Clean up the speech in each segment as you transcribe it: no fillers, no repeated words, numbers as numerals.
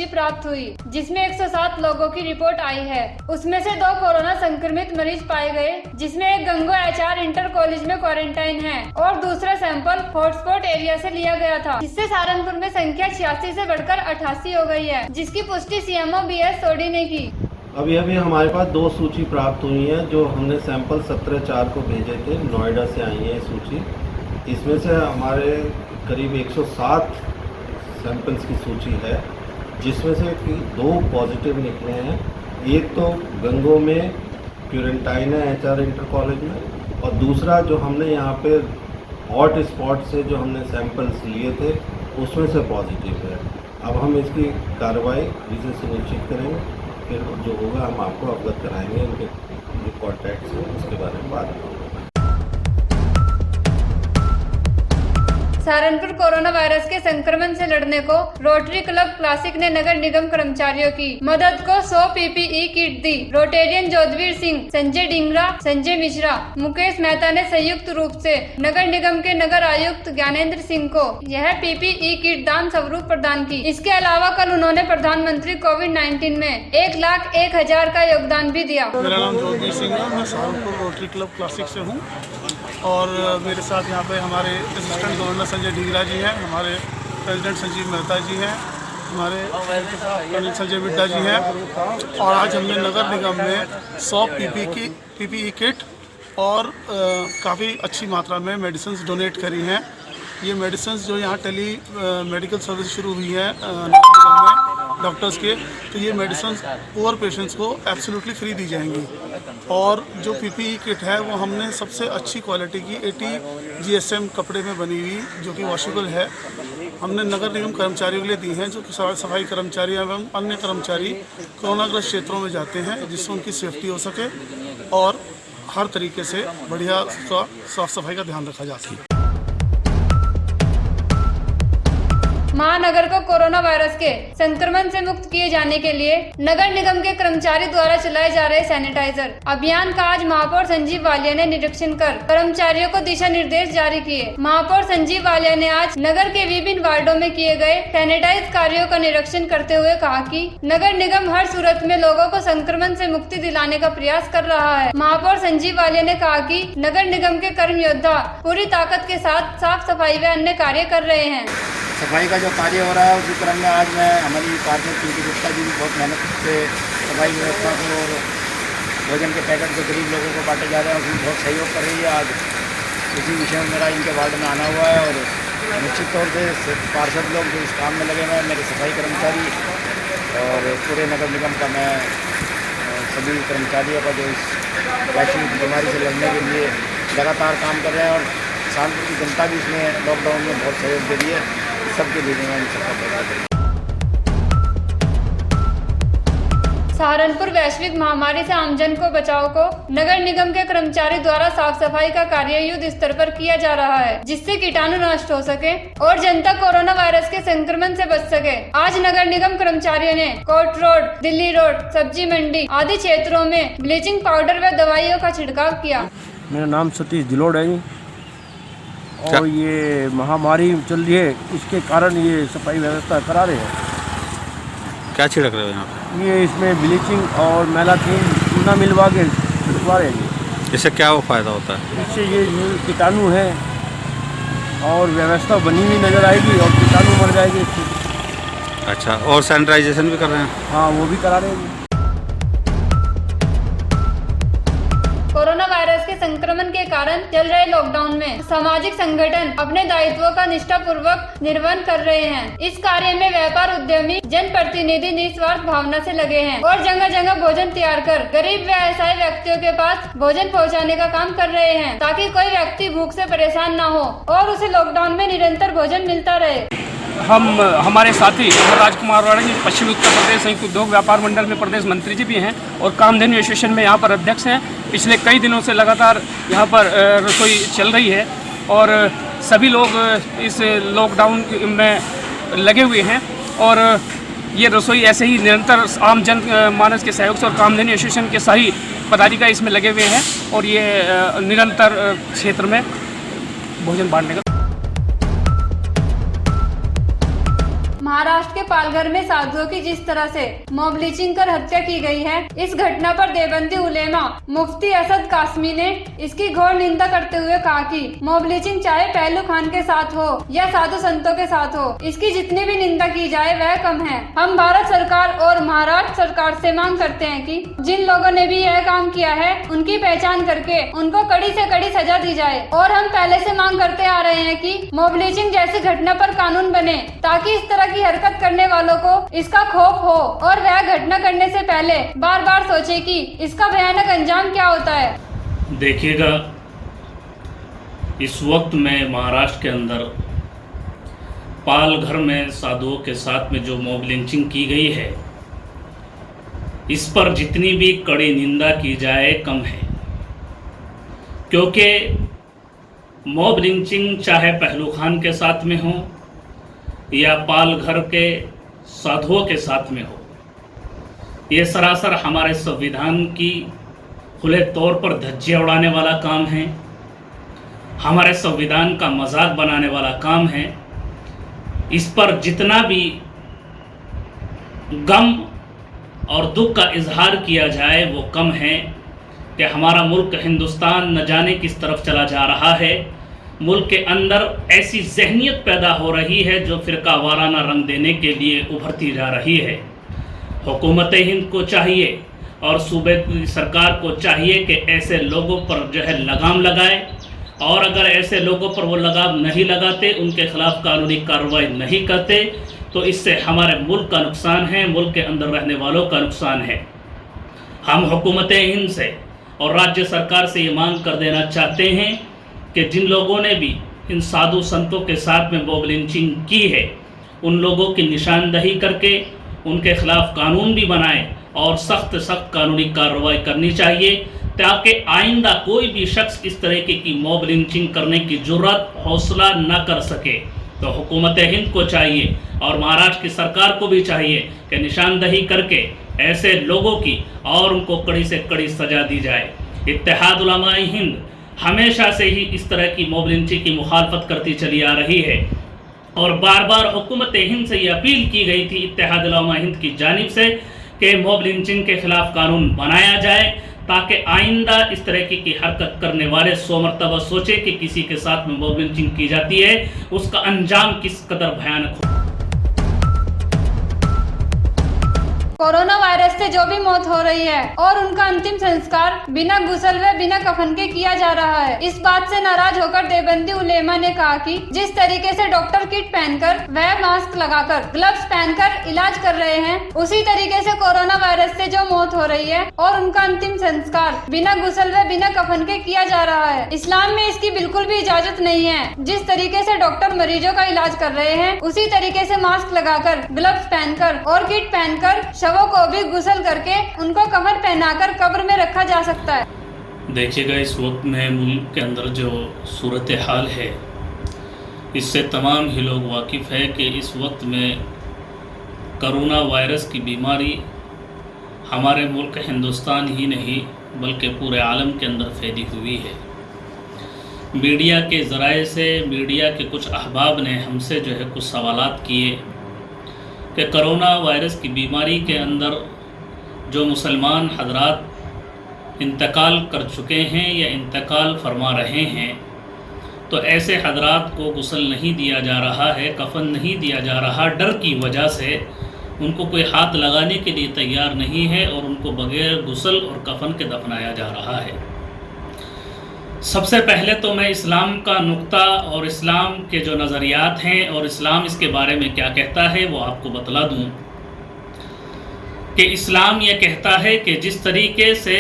सूची प्राप्त हुई, जिसमें 107 लोगों की रिपोर्ट आई है। उसमें से 2 कोरोना संक्रमित मरीज पाए गए, जिसमें एक गंगो HR इंटर कॉलेज में क्वारंटाइन है और दूसरा सैंपल हॉटस्पॉट एरिया से लिया गया था, जिससे सहारनपुर में संख्या 86 से बढ़कर 88 हो गई है, जिसकी पुष्टि CMO BS सोडी ने की। अभी हमारे पास 2 सूची प्राप्त हुई हैं, जो हमने सैंपल 17/4 को भेजे थे। नोएडा से आई है सूची। इसमें से हमारे करीब 107 सैंपल्स की सूची है, जिसमें से कि 2 पॉजिटिव निकले हैं। एक तो गंगो में क्वारंटाइन है HR इंटर कॉलेज में, और दूसरा जो हमने यहाँ पे हॉट स्पॉट से जो हमने सैंपल्स लिए थे उसमें से पॉजिटिव है। अब हम इसकी कार्रवाई इसे सुनिश्चित करेंगे, फिर जो होगा हम आपको अवगत कराएंगे। उनके जो कॉन्टैक्ट्स हैं उसके बारे में बात करेंगे। सहारनपुर कोरोना वायरस के संक्रमण से लड़ने को रोटरी क्लब क्लासिक ने नगर निगम कर्मचारियों की मदद को 100 PPE किट दी। रोटेरियन जोधवीर सिंह, संजय डिंगरा, संजय मिश्रा, मुकेश मेहता ने संयुक्त रूप से नगर निगम के नगर आयुक्त ज्ञानेंद्र सिंह को यह PPE किट दान स्वरूप प्रदान की। इसके अलावा कल उन्होंने प्रधानमंत्री कोविड-19 में 1,01,000 का योगदान भी दिया। मेरा नाम जोधवीर सिंह है, मैं सहारनपुर रोटरी क्लब क्लासिक से हूँ और मेरे साथ यहाँ पे हमारे असिस्टेंट गवर्नर संजय डिंगरा जी हैं, हमारे प्रेसिडेंट संजीव मेहता जी हैं, हमारे कर्नल संजय बिड्डा जी हैं, और आज हमने नगर निगम में 100 PPE किट और काफ़ी अच्छी मात्रा में मेडिसिन डोनेट करी हैं। ये मेडिसिन जो यहाँ टेली मेडिकल सर्विस शुरू हुई है नगर निगम में डॉक्टर्स के, तो ये मेडिसिन पुअर पेशेंट्स को एब्सोल्युटली फ्री दी जाएंगी। और जो PPE किट है वो हमने सबसे अच्छी क्वालिटी की 80 GSM कपड़े में बनी हुई, जो कि वॉशेबल है, हमने नगर निगम कर्मचारियों के लिए दी हैं, जो कि सफाई कर्मचारी एवं अन्य कर्मचारी कोरोनाग्रस्त क्षेत्रों में जाते हैं, जिससे उनकी सेफ्टी हो सके और हर तरीके से बढ़िया साफ सफाई का ध्यान रखा जा सके। महानगर को कोरोना वायरस के संक्रमण से मुक्त किए जाने के लिए नगर निगम के कर्मचारी द्वारा चलाए जा रहे सैनिटाइजर अभियान का आज महापौर संजीव वालिया ने निरीक्षण कर कर्मचारियों को दिशा निर्देश जारी किए। महापौर संजीव वालिया ने आज नगर के विभिन्न वार्डों में किए गए सैनिटाइज कार्यों का निरीक्षण करते हुए कहा कि नगर निगम हर सूरत में लोगों को संक्रमण से मुक्ति दिलाने का प्रयास कर रहा है। महापौर संजीव वालिया ने कहा कि नगर निगम के कर्म योद्धा पूरी ताकत के साथ साफ सफाई व अन्य कार्य कर रहे हैं। सफाई का जो कार्य हो रहा है उसी क्रम में आज मैं हमारी पार्षद प्रीति गुप्ता जी भी बहुत मेहनत से सफाई व्यवस्था को और भोजन के पैकेट को गरीब लोगों को बांटे जा रहे हैं, उसमें बहुत सहयोग कर रही है। आज इसी विषय में मेरा इनके वार्ड में आना हुआ है और निश्चित तौर से पार्षद लोग जो इस काम में लगे हुए हैं, मेरे सफाई कर्मचारी और पूरे नगर निगम का मैं सभी कर्मचारियों का जो इस वैश्विक बीमारी से लड़ने के लिए लगातार काम कर रहे हैं और सहारनपुर की जनता भी इसमें लॉकडाउन में बहुत सहयोग दे रही है। सबके लिए मैं सबका सहारनपुर वैश्विक महामारी से आमजन को बचाव को नगर निगम के कर्मचारी द्वारा साफ सफाई का कार्य युद्ध स्तर पर किया जा रहा है, जिससे कीटाणु नष्ट हो सके और जनता कोरोना वायरस के संक्रमण से बच सके। आज नगर निगम कर्मचारियों ने कोर्ट रोड, दिल्ली रोड, सब्जी मंडी आदि क्षेत्रों में ब्लीचिंग पाउडर व दवाइयों का छिड़काव किया। मेरा नाम सतीश दिलोड़ है और ये महामारी चल रही है, इसके कारण ये सफाई व्यवस्था करा रहे हैं। क्या छिड़क रहे हो यहाँ पे? ये इसमें ब्लीचिंग और मैलाथीन चूना मिलवा के छिड़कवा रहे हैं। इससे क्या फ़ायदा होता है? इससे ये कीटाणु है और व्यवस्था बनी हुई नज़र आएगी और कीटाणु मर जाएगी इससे। अच्छा, और सैनिटाइजेशन भी कर रहे हैं? हाँ, वो भी करा रहे हैं। कोरोना वायरस के संक्रमण के कारण चल रहे लॉकडाउन में सामाजिक संगठन अपने दायित्वों का निष्ठापूर्वक निर्वहन कर रहे हैं। इस कार्य में व्यापार उद्यमी, जनप्रतिनिधि निस्वार्थ भावना से लगे हैं और जगह जगह भोजन तैयार कर गरीब व असहाय व्यक्तियों के पास भोजन पहुंचाने का काम कर रहे हैं, ताकि कोई व्यक्ति भूख से परेशान न हो और उसे लॉकडाउन में निरंतर भोजन मिलता रहे। हम हमारे साथी राजकुमार राणा जी पश्चिमी उत्तर प्रदेश संयुक्त उद्योग व्यापार मंडल में प्रदेश मंत्री जी भी हैं और कामधेनु एसोसिएशन में यहाँ पर अध्यक्ष हैं। पिछले कई दिनों से लगातार यहाँ पर रसोई चल रही है और सभी लोग इस लॉकडाउन में लगे हुए हैं और ये रसोई ऐसे ही निरंतर आम जन मानस के सहयोग से और कामधेनु एसोसिएशन के सही पदाधिकारी इसमें लगे हुए हैं और ये निरंतर क्षेत्र में भोजन बांटने का महाराष्ट्र के पालघर में साधुओं की जिस तरह से मॉब लिंचिंग कर हत्या की गई है, इस घटना पर देवबंदी उलेमा मुफ्ती असद कासमी ने इसकी घोर निंदा करते हुए कहा कि मॉब लिंचिंग चाहे पहलू खान के साथ हो या साधु संतों के साथ हो, इसकी जितनी भी निंदा की जाए वह कम है। हम भारत सरकार और महाराष्ट्र सरकार से मांग करते हैं कि जिन लोगों ने भी यह काम किया है उनकी पहचान करके उनको कड़ी से कड़ी सजा दी जाए। और हम पहले से मांग करते आ रहे हैं कि मॉब लिंचिंग जैसी घटना पर कानून बने ताकि इस तरह की हरकत करने वालों को इसका खौफ हो और वह घटना करने से पहले बार बार सोचे कि इसका भयानक अंजाम क्या होता है। देखिएगा, इस वक्त में महाराष्ट्र के अंदर पालघर में साधुओं के साथ में जो मॉब लिंचिंग की गई है, इस पर जितनी भी कड़ी निंदा की जाए कम है, क्योंकि मॉब लिंचिंग चाहे पहलू खान के साथ में हो या पालघर के साधुओं के साथ में हो, ये सरासर हमारे संविधान की खुले तौर पर धज्जियां उड़ाने वाला काम है, हमारे संविधान का मजाक बनाने वाला काम है। इस पर जितना भी गम और दुख का इजहार किया जाए वो कम है कि हमारा मुल्क हिंदुस्तान न जाने किस तरफ चला जा रहा है। मुल्क के अंदर ऐसी जहनियत पैदा हो रही है जो फिरका वाराना रंग देने के लिए उभरती जा रही है। हुकूमत हिंद को चाहिए और सूबे की सरकार को चाहिए कि ऐसे लोगों पर जो है लगाम लगाए, और अगर ऐसे लोगों पर वो लगाम नहीं लगाते, उनके खिलाफ कानूनी कार्रवाई नहीं करते, तो इससे हमारे मुल्क का नुकसान है, मुल्क के अंदर रहने वालों का नुकसान है। हम हुकूमत हिंद से और राज्य सरकार से ये मांग कर देना चाहते हैं कि जिन लोगों ने भी इन साधु संतों के साथ में मॉब लिंचिंग की है, उन लोगों की निशानदही करके उनके खिलाफ कानून भी बनाए और सख्त कानूनी कार्रवाई करनी चाहिए, ताकि आइंदा कोई भी शख्स इस तरीके की मॉब लिंचिंग करने की जुर्रत हौसला न कर सके। तो हुकूमत हिंद को चाहिए और महाराष्ट्र की सरकार को भी चाहिए कि निशानदही करके ऐसे लोगों की और उनको कड़ी से कड़ी सजा दी जाए। इत्तेहाद उलमा हिंद हमेशा से ही इस तरह की मॉब लिंचिंग की मुखालफत करती चली आ रही है और बार बार हुकूमत हिंद से ये अपील की गई थी इत्तेहाद उलमा हिंद की जानिब से कि मॉब लिंचिंग के खिलाफ कानून बनाया जाए, ताकि आइंदा इस तरह की हरकत करने वाले 100 मरतबा सोचे कि किसी के साथ में मॉब लिंचिंग की जाती है उसका अंजाम किस कदर भयानक हो। कोरोना वायरस से जो भी मौत हो रही है और उनका अंतिम संस्कार बिना गुस्ल व बिना कफन के किया जा रहा है, इस बात से नाराज होकर देवबंदी उलेमा ने कहा कि जिस तरीके से डॉक्टर किट पहनकर व मास्क लगाकर ग्लव्स पहनकर इलाज कर रहे हैं, उसी तरीके से कोरोना वायरस से जो मौत हो रही है और उनका अंतिम संस्कार बिना गुस्ल व बिना कफन के किया जा रहा है। इस्लाम में इसकी बिल्कुल भी इजाजत नहीं है। जिस तरीके से डॉक्टर मरीजों का इलाज कर रहे हैं, उसी तरीके से मास्क लगाकर, ग्लव्स पहनकर और किट पहनकर शवों को भी गुस्ल करके उनको कफन पहनाकर कब्र में रखा जा सकता है। देखिएगा, इस वक्त में मुल्क के अंदर जो सूरत हाल है, इससे तमाम ही लोग वाकिफ़ है कि इस वक्त में कोरोना वायरस की बीमारी हमारे मुल्क हिंदुस्तान ही नहीं बल्कि पूरे आलम के अंदर फैली हुई है। मीडिया के ज़राए से, मीडिया के कुछ अहबाब ने हमसे जो है कुछ सवालात किए कि कोरोना वायरस की बीमारी के अंदर जो मुसलमान हजरात इंतकाल कर चुके हैं या इंतकाल फरमा रहे हैं, तो ऐसे हजरात को गुस्ल नहीं दिया जा रहा है, कफन नहीं दिया जा रहा। डर की वजह से उनको कोई हाथ लगाने के लिए तैयार नहीं है और उनको बग़ैर गुस्ल और कफन के दफनाया जा रहा है। सबसे पहले तो मैं इस्लाम का नुक्ता और इस्लाम के जो नज़रियात हैं और इस्लाम इसके बारे में क्या कहता है वो आपको बतला दूं कि इस्लाम ये कहता है कि जिस तरीके से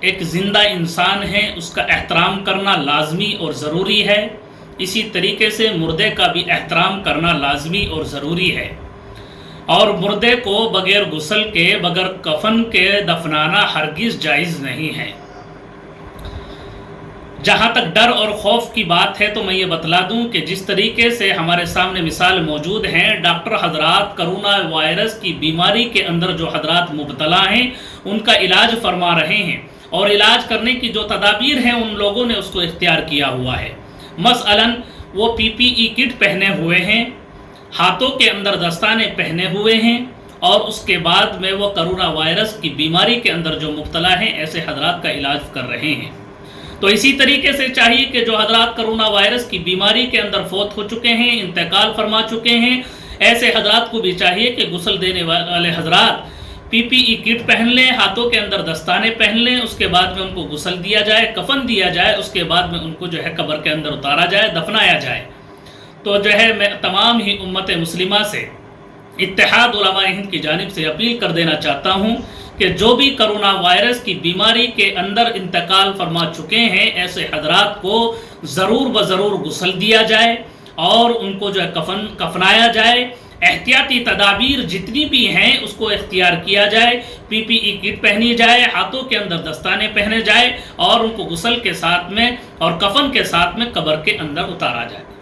एक ज़िंदा इंसान है उसका एहतराम करना लाजमी और ज़रूरी है, इसी तरीके से मुर्दे का भी एहतराम करना लाजमी और ज़रूरी है। और मुर्दे को बग़ैर गुस्ल के, बग़ैर कफन के दफनाना हरगिज़ जायज़ नहीं है। जहाँ तक डर और खौफ की बात है तो मैं ये बतला दूं कि जिस तरीके से हमारे सामने मिसाल मौजूद हैं, डॉक्टर हजरात कोरोना वायरस की बीमारी के अंदर जो हजरात मुबतला हैं उनका इलाज फरमा रहे हैं और इलाज करने की जो तदाबीर हैं उन लोगों ने उसको इख्तियार किया हुआ है। मसलन वो PPE किट पहने हुए हैं हाथों के अंदर दस्ताने पहने हुए हैं और उसके बाद में वो कोरोना वायरस की बीमारी के अंदर जो मुब्तला हैं ऐसे हजरात का इलाज कर रहे हैं। तो इसी तरीके से चाहिए कि जो हजरात कोरोना वायरस की बीमारी के अंदर फौत हो चुके हैं, इंतकाल फरमा चुके हैं, ऐसे हजरात को भी चाहिए कि गुस्ल देने वाले हजरात PPE किट पहन लें, हाथों के अंदर दस्ताने पहन लें, उसके बाद में उनको गुस्ल दिया जाए, कफन दिया जाए, उसके बाद में उनको जो है कब्र के अंदर उतारा जाए, दफनाया जाए। तो जो है मैं तमाम ही उम्मत मुस्लिमा से, इत्तेहाद उलमा हिंद की जानिब से अपील कर देना चाहता हूँ कि जो भी कोरोना वायरस की बीमारी के अंदर इंतकाल फरमा चुके हैं ऐसे हजरात को ज़रूर ब ज़रूर गुस्ल दिया जाए और उनको जो है कफनाया जाए। एहतियाती तदाबीर जितनी भी हैं उसको इख्तियार किया जाए, PPE किट पहनी जाए, हाथों के अंदर दस्ताने पहने जाए और उनको गुस्ल के साथ में और कफन के साथ में कब्र के अंदर उतारा जाए।